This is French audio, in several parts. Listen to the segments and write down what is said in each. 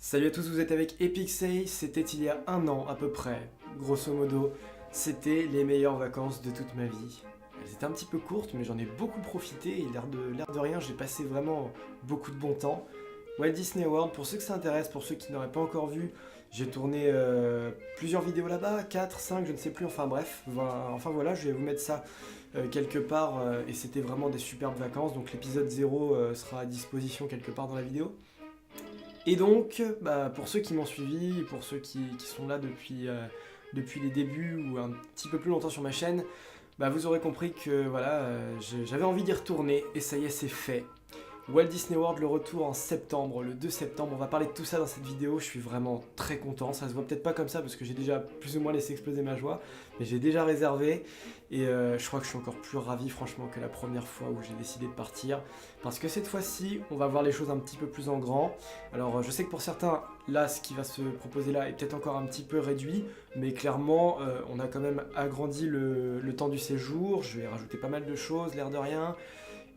Salut à tous, vous êtes avec Epixay, c'était il y a un an à peu près, grosso modo, c'était les meilleures vacances de toute ma vie. Elles étaient un petit peu courtes, mais j'en ai beaucoup profité et l'air de rien, j'ai passé vraiment beaucoup de bon temps. Walt Disney World, pour ceux que ça intéresse, pour ceux qui n'auraient pas encore vu, j'ai tourné plusieurs vidéos là-bas, 4, 5, je ne sais plus, enfin bref, voilà, je vais vous mettre ça quelque part, et c'était vraiment des superbes vacances, donc l'épisode 0 sera à disposition quelque part dans la vidéo. Et donc, pour ceux qui m'ont suivi, pour ceux qui sont là depuis les débuts ou un petit peu plus longtemps sur ma chaîne, vous aurez compris que voilà, j'avais envie d'y retourner et ça y est, c'est fait. Walt Disney World, le retour en septembre, le 2 septembre, on va parler de tout ça dans cette vidéo, je suis vraiment très content, ça se voit peut-être pas comme ça parce que j'ai déjà plus ou moins laissé exploser ma joie, mais j'ai déjà réservé et je crois que je suis encore plus ravi franchement que la première fois où j'ai décidé de partir, parce que cette fois-ci, on va voir les choses un petit peu plus en grand. Alors je sais que pour certains, là, ce qui va se proposer là est peut-être encore un petit peu réduit, mais clairement, on a quand même agrandi le temps du séjour, je vais rajouter pas mal de choses, l'air de rien.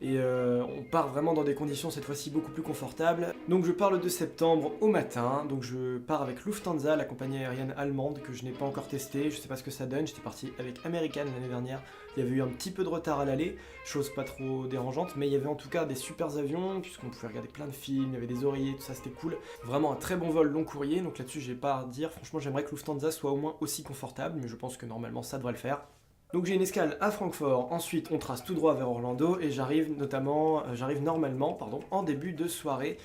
Et on part vraiment dans des conditions cette fois-ci beaucoup plus confortables. Donc je pars le 2 septembre au matin, donc je pars avec Lufthansa, la compagnie aérienne allemande que je n'ai pas encore testée, je sais pas ce que ça donne, j'étais parti avec American l'année dernière, il y avait eu un petit peu de retard à l'aller, chose pas trop dérangeante, mais il y avait en tout cas des super avions, puisqu'on pouvait regarder plein de films, il y avait des oreillers, tout ça c'était cool. Vraiment un très bon vol long courrier, donc là-dessus j'ai pas à redire, franchement j'aimerais que Lufthansa soit au moins aussi confortable, mais je pense que normalement ça devrait le faire. Donc j'ai une escale à Francfort, ensuite on trace tout droit vers Orlando et j'arrive normalement en début de soirée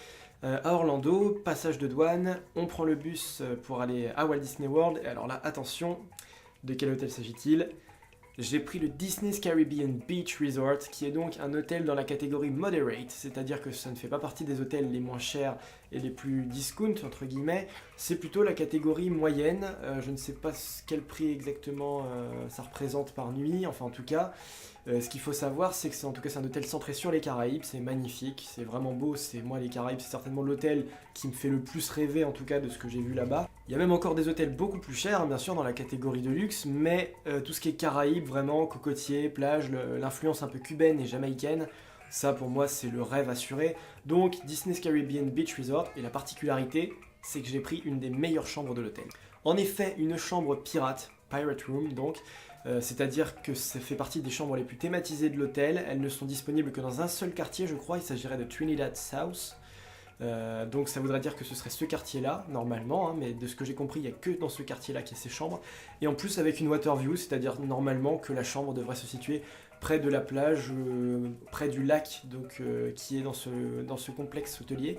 à Orlando, passage de douane, on prend le bus pour aller à Walt Disney World et alors là attention, de quel hôtel s'agit-il? J'ai pris le Disney's Caribbean Beach Resort, qui est donc un hôtel dans la catégorie moderate, c'est-à-dire que ça ne fait pas partie des hôtels les moins chers et les plus discount, entre guillemets, c'est plutôt la catégorie moyenne. Je ne sais pas quel prix exactement ça représente par nuit, enfin en tout cas, ce qu'il faut savoir, c'est que c'est un hôtel centré sur les Caraïbes, c'est magnifique, c'est vraiment beau, moi les Caraïbes, c'est certainement l'hôtel qui me fait le plus rêver en tout cas de ce que j'ai vu là-bas. Il y a même encore des hôtels beaucoup plus chers, bien sûr, dans la catégorie de luxe, mais tout ce qui est Caraïbes, vraiment, cocotiers, plage, l'influence un peu cubaine et jamaïcaine, ça pour moi c'est le rêve assuré. Donc Disney's Caribbean Beach Resort, et la particularité, c'est que j'ai pris une des meilleures chambres de l'hôtel. En effet, une chambre pirate, Pirate Room donc, c'est-à-dire que ça fait partie des chambres les plus thématisées de l'hôtel, elles ne sont disponibles que dans un seul quartier, je crois, il s'agirait de Trinidad South. Donc ça voudrait dire que ce serait ce quartier-là, normalement, hein, mais de ce que j'ai compris, il n'y a que dans ce quartier-là qu'il y a ces chambres. Et en plus avec une water view, c'est-à-dire normalement que la chambre devrait se situer près de la plage, près du lac donc, qui est dans ce complexe hôtelier.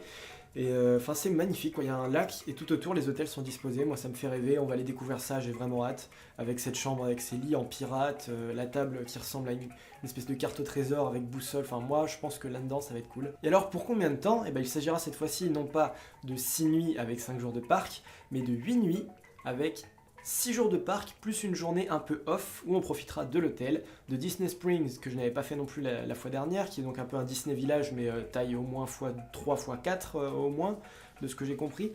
Et enfin c'est magnifique, quoi. Il y a un lac et tout autour les hôtels sont disposés, moi ça me fait rêver, on va aller découvrir ça, j'ai vraiment hâte, avec cette chambre, avec ses lits en pirate, la table qui ressemble à une espèce de carte au trésor avec boussole, enfin moi je pense que là-dedans ça va être cool. Et alors pour combien de temps? Il s'agira cette fois-ci non pas de 6 nuits avec 5 jours de parc, mais de 8 nuits avec 6 jours de parc plus une journée un peu off où on profitera de l'hôtel, de Disney Springs que je n'avais pas fait non plus la fois dernière, qui est donc un peu un Disney Village mais taille au moins x3 x4 au moins, de ce que j'ai compris.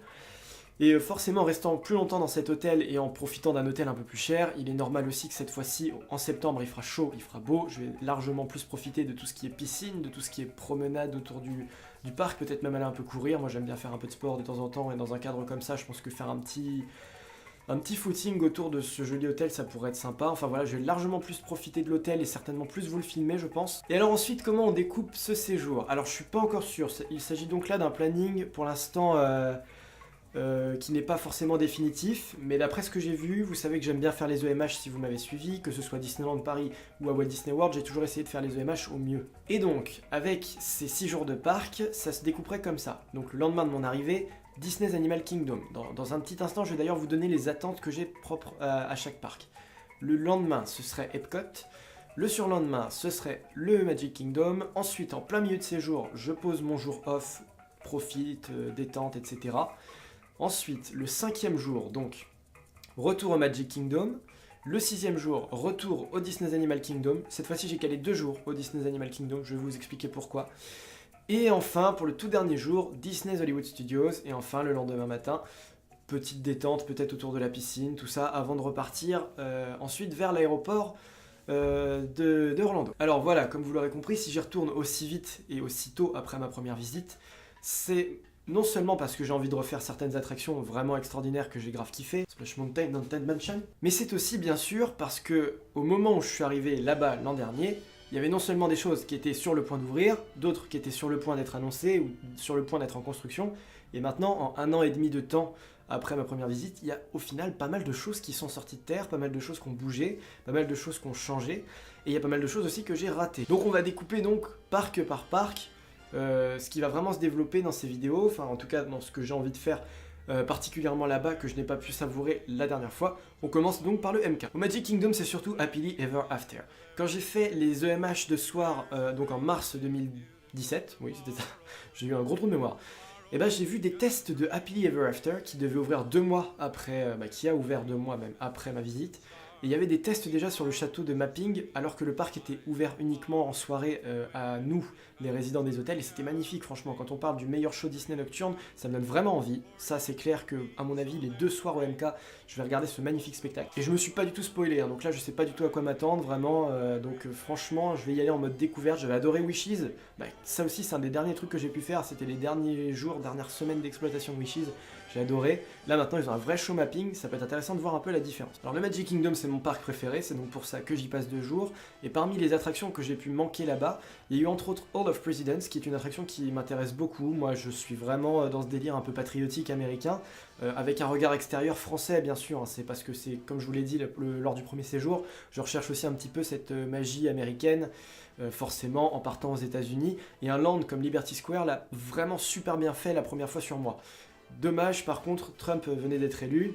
Et forcément, en restant plus longtemps dans cet hôtel et en profitant d'un hôtel un peu plus cher, il est normal aussi que cette fois-ci, en septembre, il fera chaud, il fera beau. Je vais largement plus profiter de tout ce qui est piscine, de tout ce qui est promenade autour du parc, peut-être même aller un peu courir. Moi, j'aime bien faire un peu de sport de temps en temps et dans un cadre comme ça, je pense que faire un petit footing autour de ce joli hôtel, ça pourrait être sympa. Enfin voilà, je vais largement plus profiter de l'hôtel et certainement plus vous le filmer, je pense. Et alors ensuite, comment on découpe ce séjour? Alors je suis pas encore sûr, il s'agit donc là d'un planning pour l'instant qui n'est pas forcément définitif, mais d'après ce que j'ai vu, vous savez que j'aime bien faire les EMH si vous m'avez suivi, que ce soit Disneyland Paris ou à Walt Disney World, j'ai toujours essayé de faire les EMH au mieux. Et donc, avec ces 6 jours de parc, ça se découperait comme ça. Donc le lendemain de mon arrivée, Disney's Animal Kingdom. Dans un petit instant, je vais d'ailleurs vous donner les attentes que j'ai propres à chaque parc. Le lendemain, ce serait Epcot. Le surlendemain, ce serait le Magic Kingdom. Ensuite, en plein milieu de séjour, je pose mon jour off, profite, détente, etc. Ensuite, le 5e jour, donc, retour au Magic Kingdom. Le 6e jour, retour au Disney's Animal Kingdom. Cette fois-ci, j'ai calé 2 jours au Disney's Animal Kingdom, je vais vous expliquer pourquoi. Et enfin, pour le tout dernier jour, Disney's Hollywood Studios. Et enfin, le lendemain matin, petite détente, peut-être autour de la piscine, tout ça, avant de repartir ensuite vers l'aéroport de Orlando. Alors voilà, comme vous l'aurez compris, si j'y retourne aussi vite et aussi tôt après ma première visite, c'est Non seulement parce que j'ai envie de refaire certaines attractions vraiment extraordinaires que j'ai grave kiffé, Splash Mountain, Haunted Mansion, mais c'est aussi bien sûr parce que au moment où je suis arrivé là-bas l'an dernier, il y avait non seulement des choses qui étaient sur le point d'ouvrir, d'autres qui étaient sur le point d'être annoncées ou sur le point d'être en construction, et maintenant, en 1 an et demi de temps après ma première visite, il y a au final pas mal de choses qui sont sorties de terre, pas mal de choses qui ont bougé, pas mal de choses qui ont changé, et il y a pas mal de choses aussi que j'ai ratées. Donc on va découper donc parc par parc, ce qui va vraiment se développer dans ces vidéos, enfin en tout cas dans ce que j'ai envie de faire particulièrement là-bas que je n'ai pas pu savourer la dernière fois. On commence donc par le MK. Au Magic Kingdom, c'est surtout Happily Ever After. Quand j'ai fait les EMH de soir, donc en mars 2017, oui c'était ça, j'ai eu un gros trou de mémoire, et ben j'ai vu des tests de Happily Ever After qui devaient ouvrir 2 mois après, qui a ouvert 2 mois même après ma visite. Et il y avait des tests déjà sur le château de mapping, alors que le parc était ouvert uniquement en soirée à nous, les résidents des hôtels, et c'était magnifique franchement. Quand on parle du meilleur show Disney nocturne, ça me donne vraiment envie. Ça c'est clair que, à mon avis, les 2 soirs au MK, je vais regarder ce magnifique spectacle. Et je me suis pas du tout spoilé, hein, donc là je sais pas du tout à quoi m'attendre, vraiment. Franchement, je vais y aller en mode découverte. J'avais adoré Wishes, ça aussi c'est un des derniers trucs que j'ai pu faire, c'était les derniers jours, dernières semaines d'exploitation de Wishes. J'ai adoré. Là maintenant ils ont un vrai show mapping, ça peut être intéressant de voir un peu la différence. Alors le Magic Kingdom c'est mon parc préféré, c'est donc pour ça que j'y passe 2 jours. Et parmi les attractions que j'ai pu manquer là-bas, il y a eu entre autres Hall of Presidents, qui est une attraction qui m'intéresse beaucoup. Moi je suis vraiment dans ce délire un peu patriotique américain, avec un regard extérieur français bien sûr, hein. C'est parce que c'est, comme je vous l'ai dit lors du premier séjour, je recherche aussi un petit peu cette magie américaine. Forcément en partant aux États-Unis, et un land comme Liberty Square l'a vraiment super bien fait la première fois sur moi. Dommage par contre, Trump venait d'être élu,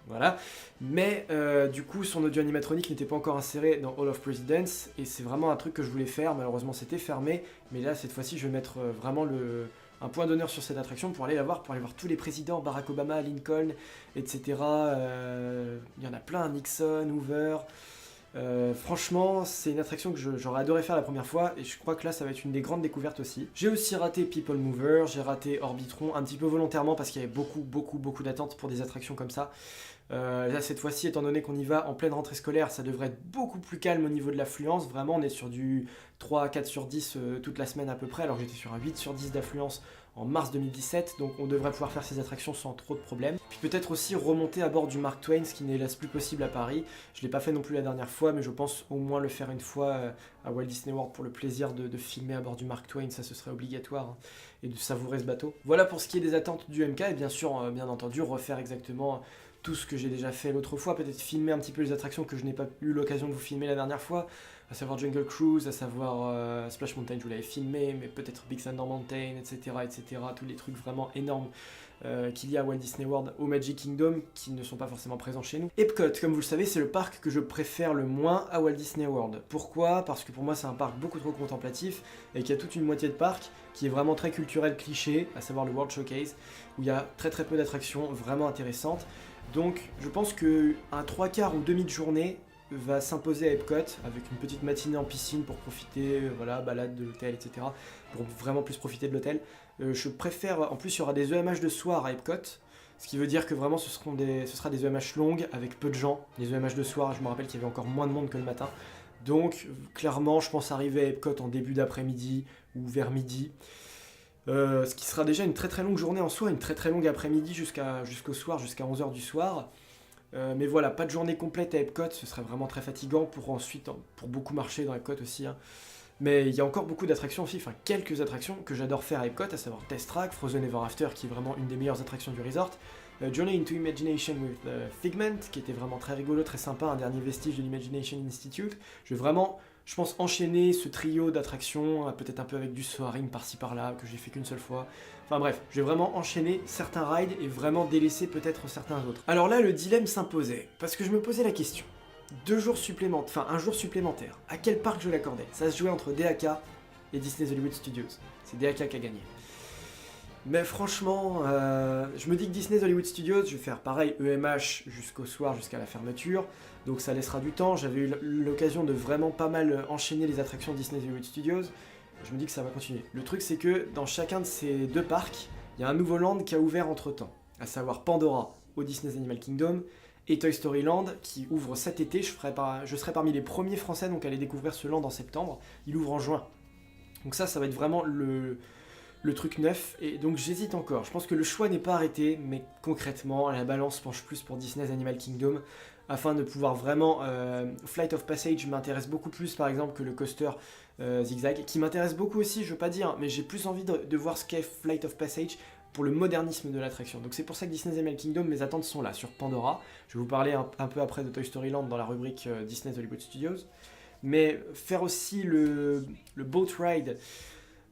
voilà, mais du coup son audio animatronique n'était pas encore inséré dans Hall of Presidents, et c'est vraiment un truc que je voulais faire, malheureusement c'était fermé, mais là cette fois-ci je vais mettre vraiment un point d'honneur sur cette attraction pour aller la voir, pour aller voir tous les présidents, Barack Obama, Lincoln, etc. Il y en a plein, Nixon, Hoover. Franchement, c'est une attraction que j'aurais adoré faire la première fois, et je crois que là ça va être une des grandes découvertes aussi. J'ai aussi raté People Mover, j'ai raté Orbitron, un petit peu volontairement parce qu'il y avait beaucoup d'attentes pour des attractions comme ça. Là cette fois-ci, étant donné qu'on y va en pleine rentrée scolaire, ça devrait être beaucoup plus calme au niveau de l'affluence. Vraiment on est sur du 3 à 4 sur 10 toute la semaine à peu près, alors que j'étais sur un 8 sur 10 d'affluence en mars 2017, donc on devrait pouvoir faire ces attractions sans trop de problèmes. Puis peut-être aussi remonter à bord du Mark Twain, ce qui n'est hélas plus possible à Paris. Je ne l'ai pas fait non plus la dernière fois, mais je pense au moins le faire une fois à Walt Disney World pour le plaisir de filmer à bord du Mark Twain, ça ce serait obligatoire, hein, et de savourer ce bateau. Voilà pour ce qui est des attentes du MK, et bien sûr, bien entendu, refaire exactement tout ce que j'ai déjà fait l'autre fois, peut-être filmer un petit peu les attractions que je n'ai pas eu l'occasion de vous filmer la dernière fois, à savoir Jungle Cruise, à savoir Splash Mountain, je vous l'avais filmé, mais peut-être Big Thunder Mountain, etc., tous les trucs vraiment énormes qu'il y a à Walt Disney World, au Magic Kingdom, qui ne sont pas forcément présents chez nous. Epcot, comme vous le savez, c'est le parc que je préfère le moins à Walt Disney World. Pourquoi ? Parce que pour moi c'est un parc beaucoup trop contemplatif, et qu'il y a toute une moitié de parc qui est vraiment très culturel cliché, à savoir le World Showcase, où il y a très peu d'attractions vraiment intéressantes. Donc je pense qu'un 3/4 ou demi de journée va s'imposer à Epcot, avec une petite matinée en piscine pour profiter, voilà, balade de l'hôtel, etc. Pour vraiment plus profiter de l'hôtel. Je préfère, en plus il y aura des EMH de soir à Epcot, ce qui veut dire que vraiment ce sera des EMH longues avec peu de gens. Les EMH de soir, je me rappelle qu'il y avait encore moins de monde que le matin. Donc clairement je pense arriver à Epcot en début d'après-midi ou vers midi. Ce qui sera déjà une très longue journée en soi, une très longue après-midi jusqu'au soir, jusqu'à 11h du soir. Mais voilà, pas de journée complète à Epcot, ce serait vraiment très fatigant pour beaucoup marcher dans Epcot aussi, hein. Mais il y a encore beaucoup d'attractions aussi, enfin quelques attractions que j'adore faire à Epcot, à savoir Test Track, Frozen Ever After qui est vraiment une des meilleures attractions du resort, Journey into Imagination with Figment qui était vraiment très rigolo, très sympa, un dernier vestige de l'Imagination Institute. Je vais vraiment, je pense, enchaîner ce trio d'attractions, peut-être un peu avec du soaring par-ci par-là, que j'ai fait qu'une seule fois. Enfin bref, je vais vraiment enchaîner certains rides et vraiment délaisser peut-être certains autres. Alors là, le dilemme s'imposait, parce que je me posais la question. 2 jours supplémentaires, enfin un jour supplémentaire, à quel parc je l'accordais? Ça se jouait entre DAK et Disney's Hollywood Studios. C'est DAK qui a gagné. Mais franchement, je me dis que Disney's Hollywood Studios, je vais faire pareil, EMH jusqu'au soir, jusqu'à la fermeture. Donc ça laissera du temps. J'avais eu l'occasion de vraiment pas mal enchaîner les attractions Disney's Hollywood Studios. Je me dis que ça va continuer. Le truc c'est que dans chacun de ces 2 parcs, il y a un nouveau land qui a ouvert entre temps. À savoir Pandora au Disney's Animal Kingdom et Toy Story Land qui ouvre cet été. Je serai parmi les premiers français donc à aller découvrir ce land en septembre. Il ouvre en juin. Donc ça va être vraiment le truc neuf, et donc j'hésite encore. Je pense que le choix n'est pas arrêté, mais concrètement, la balance penche plus pour Disney's Animal Kingdom, afin de pouvoir vraiment... Flight of Passage m'intéresse beaucoup plus, par exemple, que le coaster Zigzag, qui m'intéresse beaucoup aussi, je veux pas dire, mais j'ai plus envie de voir ce qu'est Flight of Passage pour le modernisme de l'attraction. Donc c'est pour ça que Disney's Animal Kingdom, mes attentes sont là, sur Pandora. Je vais vous parler un peu après de Toy Story Land dans la rubrique Disney's Hollywood Studios. Mais faire aussi le boat ride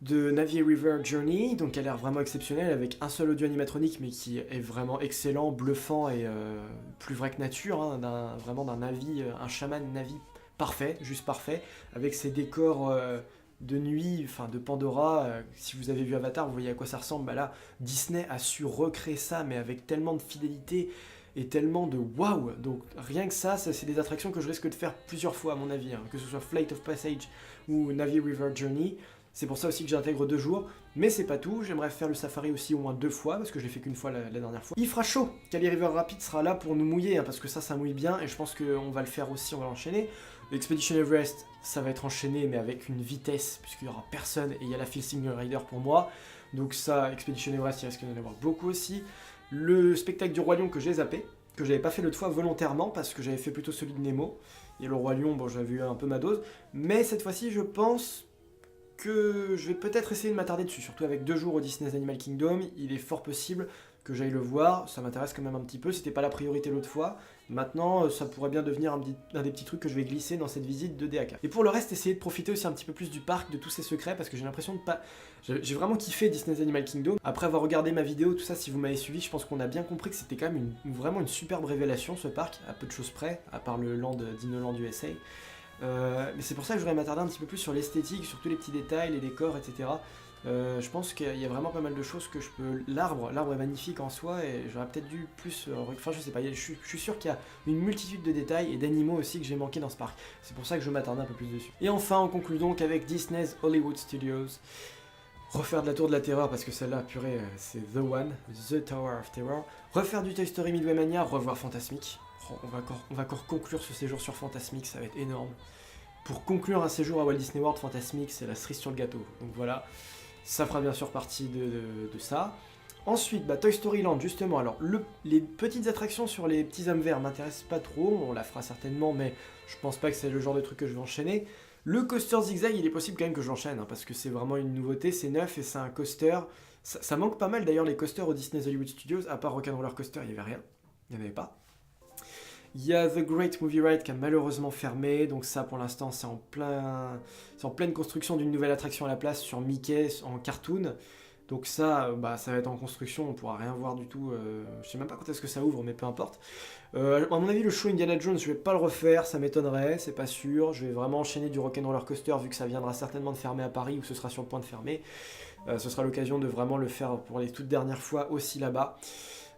de Na'vi River Journey, donc qui a l'air vraiment exceptionnel, avec un seul audio animatronique, mais qui est vraiment excellent, bluffant et plus vrai que nature, hein, vraiment d'un Na'vi, un chaman Na'vi parfait, juste parfait, avec ses décors de nuit, enfin de Pandora. Si vous avez vu Avatar, vous voyez à quoi ça ressemble. Bah là, Disney a su recréer ça, mais avec tellement de fidélité et tellement de waouh. Donc rien que ça, c'est des attractions que je risque de faire plusieurs fois à mon avis, hein, que ce soit Flight of Passage ou Na'vi River Journey. C'est pour ça aussi que j'intègre 2 jours, mais c'est pas tout, j'aimerais faire le safari aussi au moins 2 fois, parce que je l'ai fait qu'une fois la dernière fois. Il fera chaud, Kali River Rapid sera là pour nous mouiller, hein, parce que ça mouille bien, et je pense qu'on va le faire aussi, on va l'enchaîner. Expedition Everest, ça va être enchaîné, mais avec une vitesse, puisqu'il n'y aura personne, et il y a la Phil Signal Rider pour moi, donc ça, Expedition Everest, il risque d'en avoir beaucoup aussi. Le spectacle du Roi Lion que j'ai zappé, que j'avais pas fait l'autre fois volontairement, parce que j'avais fait plutôt celui de Nemo, et le Roi Lion, bon j'avais eu un peu ma dose, mais cette fois-ci je pense que je vais peut-être essayer de m'attarder dessus, surtout avec 2 jours au Disney's Animal Kingdom, il est fort possible que j'aille le voir, ça m'intéresse quand même un petit peu, c'était pas la priorité l'autre fois, maintenant ça pourrait bien devenir un des petits trucs que je vais glisser dans cette visite de DAK. Et pour le reste, essayer de profiter aussi un petit peu plus du parc, de tous ses secrets, parce que j'ai l'impression de pas... J'ai vraiment kiffé Disney's Animal Kingdom, après avoir regardé ma vidéo, tout ça, si vous m'avez suivi, je pense qu'on a bien compris que c'était quand même vraiment une superbe révélation ce parc, à peu de choses près, à part le land Dinoland USA. Mais c'est pour ça que je voudrais m'attarder un petit peu plus sur l'esthétique, sur tous les petits détails, les décors, etc. Je pense qu'il y a vraiment pas mal de choses que je peux... L'arbre est magnifique en soi et j'aurais peut-être dû plus... Enfin je sais pas, je suis sûr qu'il y a une multitude de détails et d'animaux aussi que j'ai manqué dans ce parc. C'est pour ça que je vais m'attarder un peu plus dessus. Et enfin on conclut donc avec Disney's Hollywood Studios. Refaire de la Tour de la Terreur parce que celle-là, purée, c'est The One, The Tower of Terror. Refaire du Toy Story Midway Mania, revoir Fantasmic. Oh, on va encore conclure ce séjour sur Fantasmic, ça va être énorme. Pour conclure un séjour à Walt Disney World, Fantasmic, c'est la cerise sur le gâteau. Donc voilà, ça fera bien sûr partie de ça. Ensuite, Toy Story Land, justement. Alors, les petites attractions sur les petits hommes verts m'intéressent pas trop. On la fera certainement, mais je pense pas que c'est le genre de truc que je vais enchaîner. Le coaster Zigzag, il est possible quand même que je l'enchaîne, hein, parce que c'est vraiment une nouveauté, c'est neuf et c'est un coaster. Ça manque pas mal d'ailleurs les coasters au Disney's Hollywood Studios, à part Rock'n'Roller Coaster, il n'y avait rien. Il n'y en avait pas. Il y a The Great Movie Ride qui a malheureusement fermé, donc ça pour l'instant c'est en pleine construction d'une nouvelle attraction à la place sur Mickey en cartoon. Donc ça va être en construction, on pourra rien voir du tout, je sais même pas quand est-ce que ça ouvre, mais peu importe. À mon avis le show Indiana Jones je vais pas le refaire, ça m'étonnerait, c'est pas sûr. Je vais vraiment enchaîner du Rock'n'Roller Coaster vu que ça viendra certainement de fermer à Paris ou ce sera sur le point de fermer. Ce sera l'occasion de vraiment le faire pour les toutes dernières fois aussi là-bas.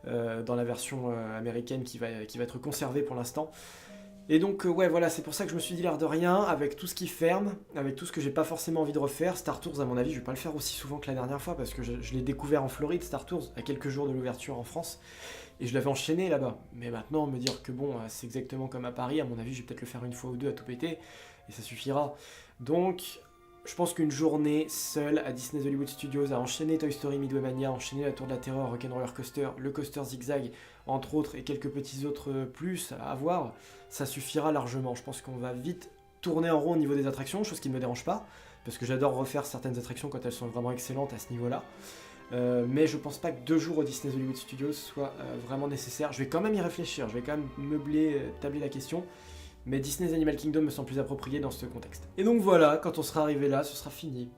Dans la version américaine qui va être conservée pour l'instant. Et donc ouais voilà, c'est pour ça que je me suis dit l'air de rien, avec tout ce qui ferme, avec tout ce que j'ai pas forcément envie de refaire. Star Tours à mon avis je vais pas le faire aussi souvent que la dernière fois parce que je l'ai découvert en Floride, Star Tours, à quelques jours de l'ouverture en France, et je l'avais enchaîné là-bas. Mais maintenant me dire que bon c'est exactement comme à Paris, à mon avis je vais peut-être le faire une fois ou deux à tout péter, et ça suffira. Donc je pense qu'une journée seule à Disney's Hollywood Studios à enchaîner Toy Story Midway Mania, enchaîner la Tour de la Terreur, Rock'n'Roller Coaster, le coaster Zigzag, entre autres, et quelques petits autres plus à voir, ça suffira largement. Je pense qu'on va vite tourner en rond au niveau des attractions, chose qui ne me dérange pas, parce que j'adore refaire certaines attractions quand elles sont vraiment excellentes à ce niveau-là. Mais je pense pas que 2 jours au Disney's Hollywood Studios soit vraiment nécessaire. Je vais quand même y réfléchir, je vais quand même tabler la question. Mais Disney's Animal Kingdom me semble plus approprié dans ce contexte. Et donc voilà, quand on sera arrivé là, ce sera fini.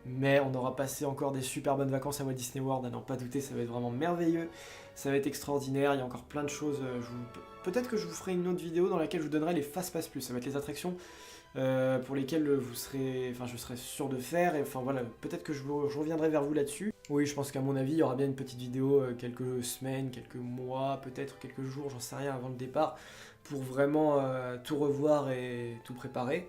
Mais on aura passé encore des super bonnes vacances à Walt Disney World, à n'en pas douter, ça va être vraiment merveilleux. Ça va être extraordinaire, il y a encore plein de choses. Peut-être que je vous ferai une autre vidéo dans laquelle je vous donnerai les Fast Pass Plus. Ça va être les attractions pour lesquelles je serai sûr de faire. Et enfin voilà, peut-être que je reviendrai vers vous là-dessus. Oui, je pense qu'à mon avis, il y aura bien une petite vidéo quelques semaines, quelques mois, peut-être quelques jours, j'en sais rien, avant le départ, pour vraiment tout revoir et tout préparer.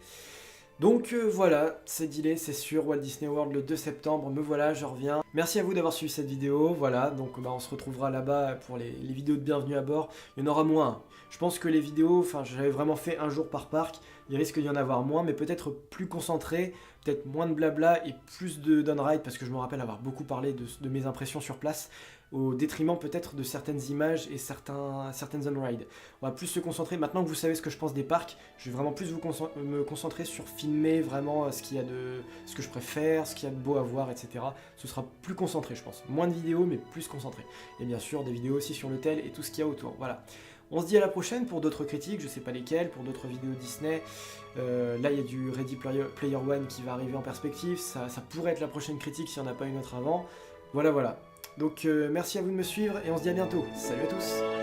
Donc voilà, c'est dealé, c'est sûr, Walt Disney World le 2 septembre, me voilà, je reviens. Merci à vous d'avoir suivi cette vidéo, voilà, donc on se retrouvera là-bas pour les vidéos de bienvenue à bord. Il y en aura moins. Je pense que les vidéos, enfin j'avais vraiment fait un jour par parc, il risque d'y en avoir moins, mais peut-être plus concentré, peut-être moins de blabla et plus de downride, parce que je me rappelle avoir beaucoup parlé de mes impressions sur place, au détriment peut-être de certaines images et certaines on-ride. On va plus se concentrer, maintenant que vous savez ce que je pense des parcs, je vais vraiment plus me concentrer sur filmer vraiment ce que je préfère, ce qu'il y a de beau à voir, etc. Ce sera plus concentré, je pense. Moins de vidéos, mais plus concentré. Et bien sûr, des vidéos aussi sur l'hôtel et tout ce qu'il y a autour. Voilà. On se dit à la prochaine pour d'autres critiques, je sais pas lesquelles, pour d'autres vidéos Disney. Là, il y a du Ready Player One qui va arriver en perspective. Ça pourrait être la prochaine critique s'il n'y en a pas une autre avant. Voilà, voilà. Donc merci à vous de me suivre et on se dit à bientôt. Salut à tous!